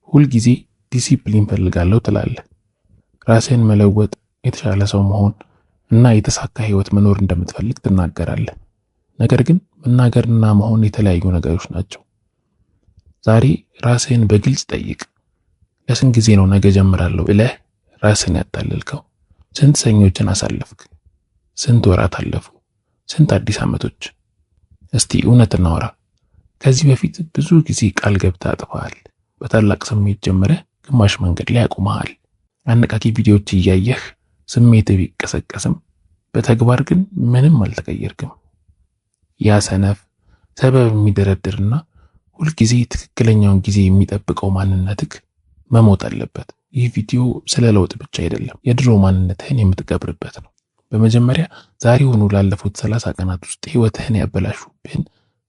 ሁል ጊዜ ዲሲፕሊን ፈልጋለሁ ትላለህ። ራስህን መለወጥ፣ የተሻለ ሰው መሆን እና የተሳካ ህይወት መኖር እንደምትፈልግ ትናገራለህ። ነገር ግን መናገርና መሆን የተለያዩ ነገሮች ናቸው። ዛሬ ራስህን በግልጽ ጠይቅ። ለስንት ጊዜ ነው ነገ ጀምራለሁ ብለህ ራስህን ያታለልከው? ስንት ሰኞችን አሳለፍክ? ስንት ወራት አለፉ? ስንት አዲስ ዓመቶች? እስቲ እውነት እናወራ። ከዚህ በፊት ብዙ ጊዜ ቃል ገብተህ አጥፈሃል። በታላቅ ስሜት ጀምረህ ግማሽ መንገድ ላይ አቁመሃል። አነቃቂ ቪዲዮዎች እያየህ ስሜትህ ቢቀሰቀስም በተግባር ግን ምንም አልተቀየርክም። ያ ሰነፍ ሰበብ የሚደረድርና ሁልጊዜ ትክክለኛውን ጊዜ የሚጠብቀው ማንነትህ መሞት አለበት። ይህ ቪዲዮ ስለ ለውጥ ብቻ አይደለም፣ የድሮ ማንነትህን የምትቀብርበት ነው። በመጀመሪያ ዛሬውኑ ላለፉት 30 ቀናት ውስጥ ህይወትህን ያበላሹብህን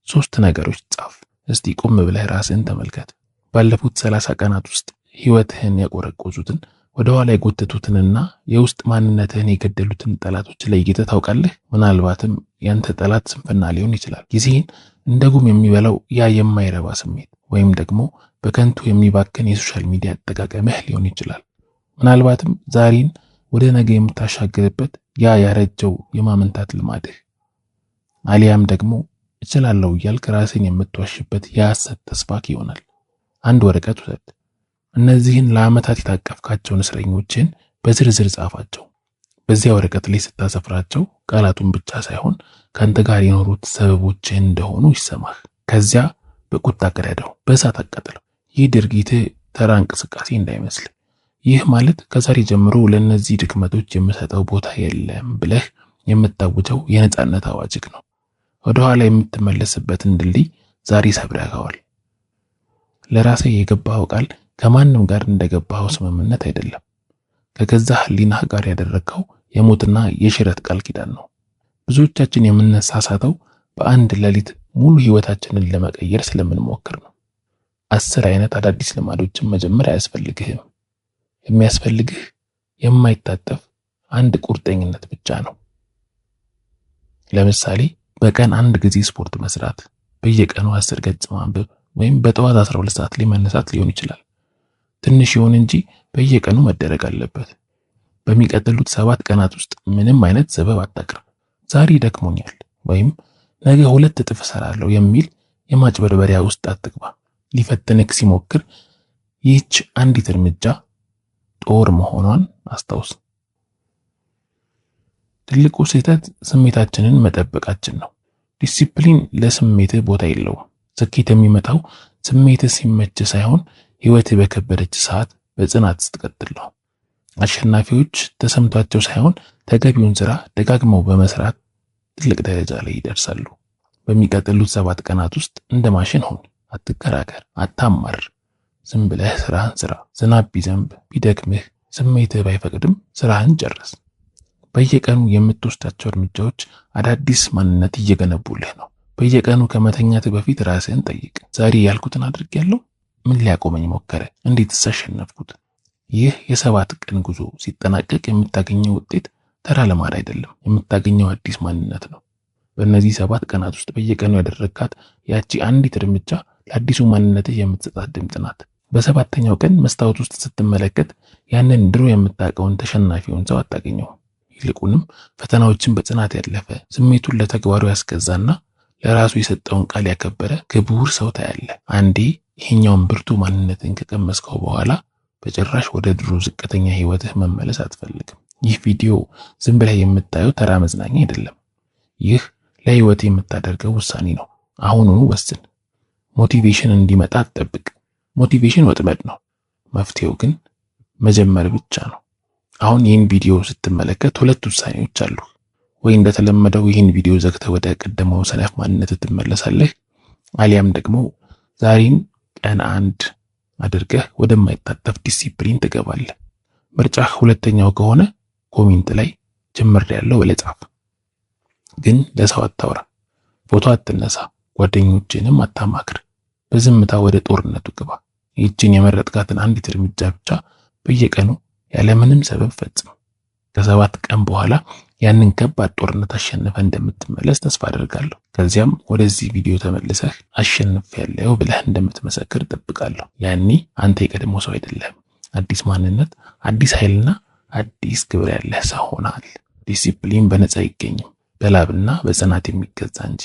3 ነገሮች ጻፍ። እስቲ ቆም ብለህ ራስህን ተመልከት። ባለፉት 30 ቀናት ውስጥ ህይወትህን ያቆረቆዙትን፣ ወደ ኋላ የጎተቱትንና የውስጥ ማንነትህን የገደሉትን ጠላቶች ለይተህ ታውቃለህ? ምናልባትም ያንተ ጠላት ስንፍና ሊሆን ይችላል። ጊዜህን እንደ ጉም የሚበላው ያ የማይረባ ስሜት፣ ወይም ደግሞ በከንቱ የሚባክን የሶሻል ሚዲያ አጠቃቀምህ ሊሆን ይችላል። ምናልባትም ዛሬን ወደ ነገ የምታሻግርበት ያ ያረጀው የማመንታት ልማድህ፣ አሊያም ደግሞ እችላለሁ እያልክ ራስን የምትዋሽበት የሐሰት ተስፋክ ይሆናል። አንድ ወረቀት ውሰድ። እነዚህን ለዓመታት የታቀፍካቸውን እስረኞችን በዝርዝር ጻፋቸው። በዚያ ወረቀት ላይ ስታሰፍራቸው ቃላቱን ብቻ ሳይሆን ካንተ ጋር የኖሩት ሰበቦችህን እንደሆኑ ይሰማህ። ከዚያ በቁጣ ቅደደው፣ በእሳት አቃጥለው። ይህ ድርጊትህ ተራ እንቅስቃሴ እንዳይመስል። ይህ ማለት ከዛሬ ጀምሮ ለእነዚህ ድክመቶች የምሰጠው ቦታ የለም ብለህ የምታውጀው የነጻነት አዋጅክ ነው። ወደኋላ የምትመለስበትን ድልድይ ዛሬ ሰብረኸዋል። ለራስህ የገባኸው ቃል ከማንም ጋር እንደገባኸው ስምምነት አይደለም። ከገዛ ህሊናህ ጋር ያደረግከው የሞትና የሽረት ቃል ኪዳን ነው። ብዙዎቻችን የምንሳሳተው በአንድ ሌሊት ሙሉ ህይወታችንን ለመቀየር ስለምንሞክር ነው። 10 አይነት አዳዲስ ልማዶችን መጀመር አያስፈልግህም። የሚያስፈልግህ የማይታጠፍ አንድ ቁርጠኝነት ብቻ ነው። ለምሳሌ በቀን 1 ጊዜ ስፖርት መስራት፣ በየቀኑ 10 ገጽ ማንበብ ወይም በጠዋት 12 ሰዓት ላይ መነሳት ሊሆን ይችላል። ትንሽ ይሁን እንጂ በየቀኑ መደረግ አለበት። በሚቀጥሉት 7 ቀናት ውስጥ ምንም አይነት ሰበብ አታቅርብ። ዛሬ ደክሞኛል ወይም ነገ 2 እጥፍ እሰራለሁ የሚል የማጭበርበሪያ ውስጥ አትግባ። ሊፈትንክ ሲሞክር ይህች አንዲት እርምጃ ጦር መሆኗን አስታውስ። ትልቁ ስህተት ስሜታችንን መጠበቃችን ነው። ዲሲፕሊን ለስሜትህ ቦታ የለውም። ስኬት የሚመጣው ስሜትህ ሲመች ሳይሆን ህይወትህ በከበደች ሰዓት በጽናት ስትቀጥል ነው። አሸናፊዎች ተሰምቷቸው ሳይሆን ተገቢውን ስራ ደጋግመው በመስራት ትልቅ ደረጃ ላይ ይደርሳሉ። በሚቀጥሉት 7 ቀናት ውስጥ እንደ ማሽን ሁን። አትከራከር፣ አታማር። ዝም ብለህ ስራህን ስራ። ዝናብ ቢዘንብ ቢደክምህ፣ ስሜትህ ባይፈቅድም ስራህን ጨርስ። በየቀኑ የምትወስዳቸው እርምጃዎች አዳዲስ ማንነት እየገነቡልህ ነው። በየቀኑ ከመተኛትህ በፊት ራስህን ጠይቅ። ዛሬ ያልኩትን አድርጌያለሁ? ምን ሊያቆመኝ ሞከረ? እንዴትስ አሸነፍኩት? ይህ የ7 ቀን ጉዞ ሲጠናቀቅ የምታገኘው ውጤት ተራ ልማድ አይደለም፣ የምታገኘው አዲስ ማንነት ነው። በእነዚህ 7 ቀናት ውስጥ በየቀኑ ያደረግካት ያቺ አንዲት እርምጃ ለአዲሱ ማንነትህ የምትሰጣት ድምፅ ናት። በ7ኛው ቀን መስታወት ውስጥ ስትመለከት ያንን ድሮ የምታውቀውን ተሸናፊውን ሰው አታገኘው። ይልቁንም ፈተናዎችን በጽናት ያለፈ፣ ስሜቱን ለተግባሩ ያስገዛና ለራሱ የሰጠውን ቃል ያከበረ ክቡር ሰው ታያለህ። አንዴ ይሄኛውን ብርቱ ማንነትን ከቀመስከው በኋላ በጭራሽ ወደ ድሮ ዝቅተኛ ህይወትህ መመለስ አትፈልግም። ይህ ቪዲዮ ዝም ብለህ የምታየው ተራ መዝናኛ አይደለም። ይህ ለህይወት የምታደርገው ውሳኔ ነው። አሁኑኑ ወስን። ሞቲቬሽን እንዲመጣ አትጠብቅ። ሞቲቬሽን ወጥመድ ነው። መፍትሄው ግን መጀመር ብቻ ነው። አሁን ይህን ቪዲዮ ስትመለከት 2 ውሳኔዎች አሉ። ወይ እንደተለመደው ይህን ቪዲዮ ዘግተህ ወደ ቀደመው ሰነፍ ማንነት ትመለሳለህ፣ አሊያም ደግሞ ዛሬን ቀን 1 አድርገህ ወደማይታጠፍ ዲሲፕሊን ትገባለህ። ምርጫህ ሁለተኛው ከሆነ ኮሜንት ላይ ጀምሬያለሁ ብለህ ጻፍ። ግን ለሰው አታውራ፣ ፎቶ አትነሳ፣ ጓደኞችንም አታማክር። በዝምታ ወደ ጦርነቱ ግባ። ይህችን የመረጥካትን አንዲት እርምጃ ብቻ በየቀኑ ያለምንም ሰበብ ፈጽም። ከ7 ቀን በኋላ ያንን ከባድ ጦርነት አሸንፈ እንደምትመለስ ተስፋ አደርጋለሁ። ከዚያም ወደዚህ ቪዲዮ ተመልሰህ አሸንፌያለሁ ብለህ እንደምትመሰክር እጠብቃለሁ። ያኔ አንተ የቀድሞ ሰው አይደለም፣ አዲስ ማንነት፣ አዲስ ኃይልና አዲስ ክብር ያለህ ሰው ሆነሃል። ዲሲፕሊን በነፃ አይገኝም፣ በላብና በጽናት የሚገዛ እንጂ።